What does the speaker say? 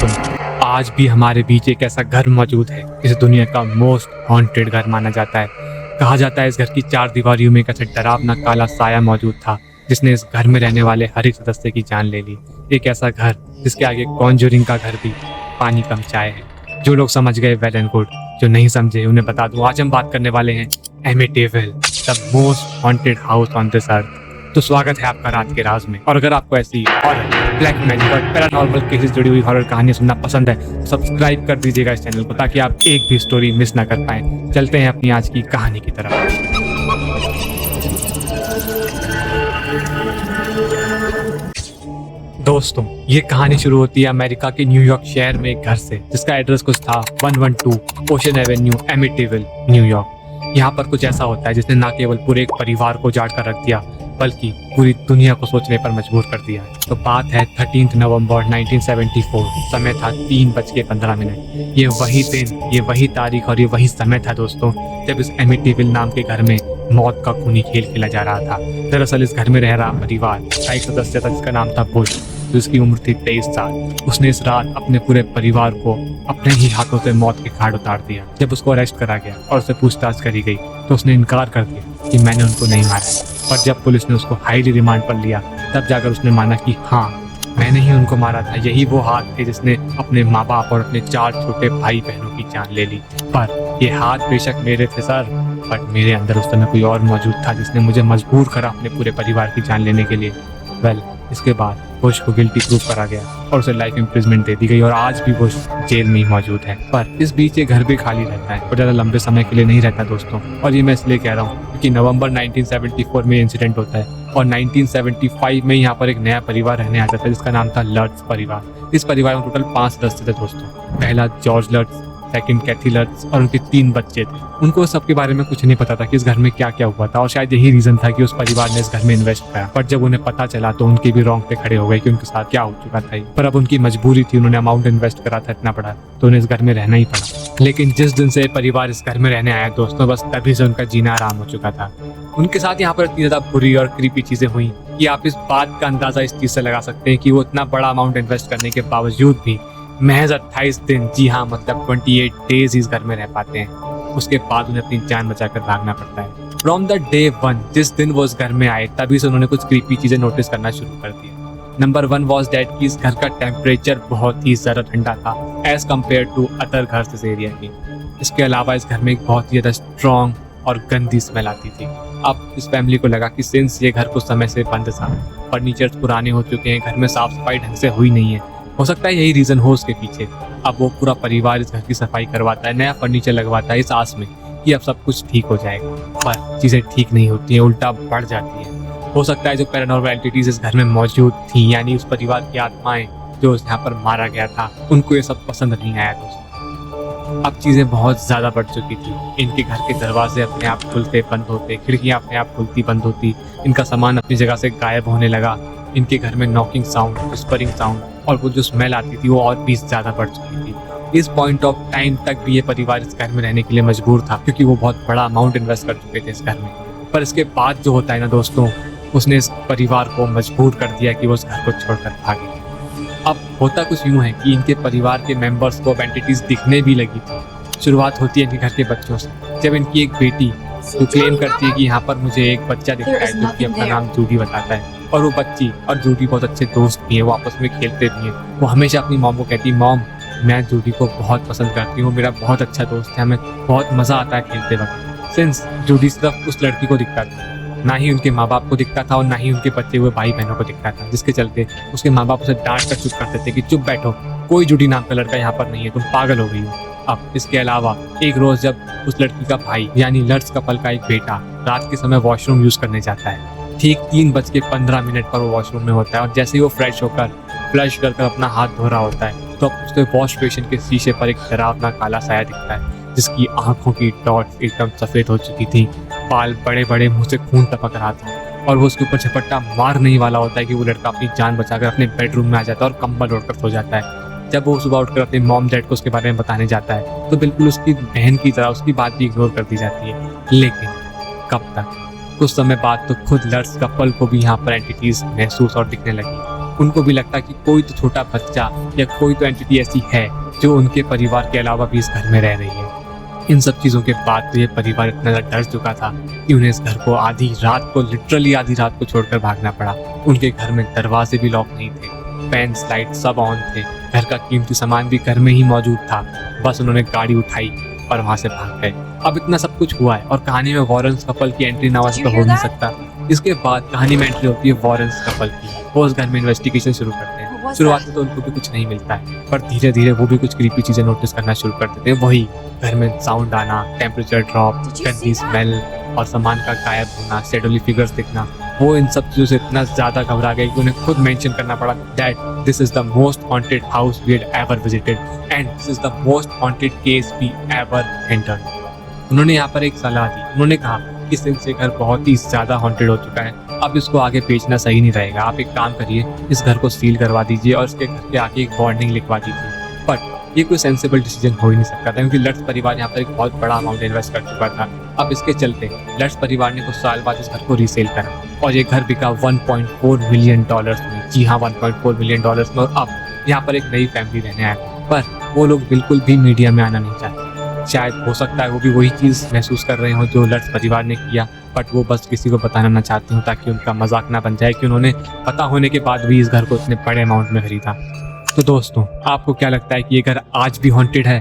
दोस्तों, आज भी हमारे बीच एक ऐसा घर मौजूद है इस दुनिया का मोस्ट हॉन्टेड घर माना जाता है। कहा जाता है इस घर की चार दीवारियों में एक ऐसा डरावना काला साया मौजूद था जिसने इस घर में रहने वाले हर एक सदस्य की जान ले ली। एक ऐसा घर जिसके आगे कॉन्जरिंग का घर भी पानी कम चाय है। जो लोग समझ गए वेल एंड गुड, जो नहीं समझे उन्हें बता दूं, आज हम बात करने वाले हैं Amityville, the most haunted house on this earth. तो स्वागत है आपका रात के राज में। और अगर आपको ऐसी हॉरर, ब्लैक मैजिक और पैरानॉर्मल केसेस जुड़ी हुई हॉरर कहानियां सुनना पसंद है तो सब्सक्राइब कर दीजिएगा इस चैनल को, ताकि आप एक भी स्टोरी मिस ना कर पाएं। चलते हैं अपनी आज की कहानी की तरफ। दोस्तों, ये कहानी शुरू होती है अमेरिका के न्यूयॉर्क शहर में एक घर से जिसका एड्रेस कुछ था 112 ओशन एवेन्यू, एमिटेविल, न्यूयॉर्क। यहाँ पर कुछ ऐसा होता है जिसने न केवल पूरे एक परिवार को उजाड़ कर रख दिया बल्कि पूरी दुनिया को सोचने पर मजबूर कर दिया। तो बात है 13 नवंबर 1974। समय था 3:15। ये वही दिन, ये वही तारीख और ये वही समय था दोस्तों जब इस एमिटेविल नाम के घर में मौत का खूनी खेल खेला जा रहा था। दरअसल इस घर में रह रहा परिवार का एक सदस्य था जिसका नाम था बुश, जिसकी उम्र थी 23 साल। उसने इस रात अपने पूरे परिवार को अपने ही हाथों से मौत के घाट उतार दिया। जब उसको अरेस्ट करा गया और उससे पूछताछ करी गई तो उसने इनकार कर दिया कि मैंने उनको नहीं मारा। और जब पुलिस ने उसको हाईली रिमांड पर लिया तब जाकर उसने माना कि हाँ, मैंने ही उनको मारा था। यही वो हाथ थे जिसने अपने माँ बाप और अपने 4 छोटे भाई बहनों की जान ले ली। पर ये हाथ बेशक मेरे थे सर, बट मेरे अंदर उस समय कोई और मौजूद था जिसने मुझे मजबूर करा अपने पूरे परिवार की जान लेने के लिए। वेल, इसके बाद बुश को गिल्टी प्रूव करा गया और उसे लाइफ इम्प्रिजमेंट दे दी गई और आज भी बुश जेल में ही मौजूद है। पर इस बीच ये घर भी खाली रहता है और ज़्यादा लंबे समय के लिए नहीं रहता दोस्तों। और ये मैं इसलिए कह रहा हूँ क्योंकि नवंबर 1974 में इंसिडेंट होता है और 1975 में यहाँ पर एक नया परिवार रहने आ जाता है जिसका नाम था लर्ट्स परिवार। इस परिवार में टोटल 5 सदस्य थे दोस्तों। पहला जॉर्ज लर्ट्स, सेकंड कैथी लर्ट्स और उनके 3 बच्चे थे। उनको सबके बारे में कुछ नहीं पता था कि इस घर में क्या क्या हुआ था और शायद यही रीजन था कि उस परिवार ने इस घर में इन्वेस्ट किया। पर जब उन्हें पता चला तो उनके भी रोंग पे खड़े हो गए कि उनके साथ क्या हो चुका था। पर अब उनकी मजबूरी थी, उन्होंने अमाउंट इन्वेस्ट करा था इतना बड़ा, तो उन्हें इस घर में रहना ही पड़ा। लेकिन जिस दिन से परिवार इस घर में रहने आया दोस्तों, बस तभी से उनका जीना आराम हो चुका था। उनके साथ यहाँ पर इतनी ज्यादा बुरी और क्रीपी चीजें हुई कि आप इस बात का अंदाजा इस चीज से लगा सकते हैं कि वो इतना बड़ा अमाउंट इन्वेस्ट करने के बावजूद भी महज 28 दिन, जी हाँ मतलब 28 डेज इस घर में रह पाते हैं। उसके बाद उन्हें अपनी जान बचाकर भागना पड़ता है। फ्रॉम द डे 1, जिस दिन वो इस घर में आए तभी से उन्होंने कुछ क्रीपी चीजें नोटिस करना शुरू कर दिया। नंबर 1 वॉज डैट कि इस घर का टेम्परेचर बहुत ही ज्यादा ठंडा था एज कम्पेयर टू अदर घर इस एरिया की। इसके अलावा इस घर में एक बहुत ही ज्यादा स्ट्रॉन्ग और गंदी स्मेल आती थी। अब इस फैमिली को लगा कि सिंस ये घर कुछ समय से बंद था, फर्नीचर्स पुराने हो चुके हैं, घर में साफ सफाई ढंग से हुई नहीं है, हो सकता है यही रीजन हो उसके पीछे। अब वो पूरा परिवार इस घर की सफाई करवाता है, नया फर्नीचर लगवाता है इस आस में कि अब सब कुछ ठीक हो जाएगा। पर चीजें ठीक नहीं होती हैं, उल्टा बढ़ जाती है। हो सकता है जो पैरानॉर्मल एंटिटीज इस घर में मौजूद थी, यानी उस परिवार की आत्माएं जो यहाँ पर मारा गया था, उनको ये सब पसंद नहीं आया दोस्तों। अब चीजें बहुत ज्यादा बढ़ चुकी थी। इनके घर के दरवाजे अपने आप खुलते बंद होते, खिड़कियां अपने आप खुलती बंद होती, इनका सामान अपनी जगह से गायब होने लगा। इनके घर में नॉकिंग साउंड, विस्परिंग साउंड और वो जो स्मेल आती थी वो और भी ज्यादा बढ़ चुकी थी। इस पॉइंट ऑफ टाइम तक भी ये परिवार इस घर में रहने के लिए मजबूर था क्योंकि वो बहुत बड़ा अमाउंट इन्वेस्ट कर चुके थे इस घर में। पर इसके बाद जो होता है ना दोस्तों, उसने इस परिवार को मजबूर कर दिया कि वो इस घर को छोड़कर भागे। अब होता कुछ यूँ है कि इनके परिवार के मेंबर्स को एंटिटीज दिखने भी लगी थी। शुरुआत होती है इनके घर के बच्चों से। जब इनकी एक बेटी जो क्लेम करती है कि यहाँ पर मुझे एक बच्चा दिखता है जो कि अपना नाम जूडी बताता है, और वो बच्ची और जूडी बहुत अच्छे दोस्त भी हैं, वो आपस में खेलते भी हैं। वो हमेशा अपनी मॉम को कहती है, मॉम मैं जूडी को बहुत पसंद करती हूँ, मेरा बहुत अच्छा दोस्त है, हमें बहुत मजा आता है खेलते वक्त। सिंस जूडी सिर्फ उस लड़की को दिखता था, ना ही उनके माँ बाप को दिखता था और ना ही उनके बच्चे हुए भाई बहनों को दिखता था, जिसके चलते उसके माँ बाप उसे डांट कर चुप करते थे कि चुप बैठो, कोई जूडी नाम का लड़का यहाँ पर नहीं है, तुम पागल हो गई हो। अब इसके अलावा एक रोज जब उस लड़की का भाई यानी लर्ट्स कपल का एक बेटा रात के समय वॉशरूम यूज करने जाता है, ठीक 3:15 पर वो वॉशरूम में होता है और जैसे ही वो फ्रेश होकर फ्लश कर अपना हाथ धो रहा होता है तो उसके वॉश बेसिन के शीशे पर एक डरावना काला साया दिखता है जिसकी आंखों की डॉट एकदम सफेद हो चुकी थी, बाल बड़े बड़े, मुंह से खून टपक रहा था और वो उसके ऊपर झपट्टा मारने ही वाला होता है कि वो लड़का अपनी जान बचाकर अपने बेडरूम में आ जाता है और कंबल ओढ़कर सो जाता है। जब वो सुबह उठकर अपने मॉम डैड को उसके बारे में बताने जाता है तो बिल्कुल उसकी बहन की तरह उसकी बात भी इग्नोर कर दी जाती है। लेकिन कब तक? कुछ समय बाद तो खुद लर्ट्स कपल को भी यहाँ पर एंटिटीज महसूस और दिखने लगी। उनको भी लगता कि कोई तो छोटा बच्चा या कोई तो एंटिटी ऐसी है जो उनके परिवार के अलावा भी इस घर में रह रही है। इन सब चीज़ों के बाद तो ये परिवार इतना ज़्यादा डर चुका था कि उन्हें इस घर को आधी रात को, लिटरली आधी रात को छोड़कर भागना पड़ा। उनके घर में दरवाजे भी लॉक नहीं थे, फैंस लाइट सब ऑन थे, घर का कीमती सामान भी घर में ही मौजूद था। बस उन्होंने गाड़ी उठाई और वहां से भाग गए। अब इतना सब कुछ हुआ है और कहानी में वॉरेंस कपल की एंट्री ना तो हो नहीं सकता। इसके बाद कहानी में एंट्री होती है वॉरेंस कपल की। वो उस घर में इन्वेस्टिगेशन शुरू करते हैं। शुरुआत में तो उनको भी कुछ नहीं मिलता है, पर धीरे धीरे वो भी कुछ क्रीपी चीजें नोटिस करना शुरू कर देते हैं। वही घर में साउंड आना, टेम्परेचर ड्रॉप, गंदी स्मेल और सामान का गायब होना, शेडोली फिगर्स दिखना। वो इन सब चीजों से इतना ज्यादा घबरा गए कि उन्हें खुद मेंशन करना पड़ा that this is the most haunted house we had ever visited and this is the most haunted case we ever entered. उन्होंने यहाँ पर एक सलाह दी। उन्होंने कहा कि सिंस ये घर बहुत ही ज्यादा हॉन्टेड हो चुका है, अब इसको आगे बेचना सही नहीं रहेगा। आप एक काम करिए, इस घर को सील करवा दीजिए और इसके घर के आगे एक वार्निंग लिखवा दीजिए। बट ये कोई सेंसिबल डिसीजन हो ही नहीं सकता था क्योंकि लट्स परिवार यहाँ पर एक बहुत बड़ा अमाउंट इन्वेस्ट कर चुका था। अब इसके चलते लट्स परिवार ने कुछ साल बाद इस घर को रीसेल करा और ये घर बिका 1.4 मिलियन डॉलर्स में। जी हाँ, 1.4 मिलियन डॉलर्स में। और अब यहाँ पर एक नई फैमिली रहने आया, पर वो लोग बिल्कुल भी मीडिया में आना नहीं चाहते। शायद हो सकता है वो भी वही चीज़ महसूस कर रहे हो जो लट्स परिवार ने किया, बट वो बस किसी को बताना ना चाहते हो ताकि उनका मजाक ना बन जाए कि उन्होंने पता होने के बाद भी इस घर को इतने बड़े अमाउंट में खरीदा। तो दोस्तों, आपको क्या लगता है कि ये घर आज भी हॉन्टेड है?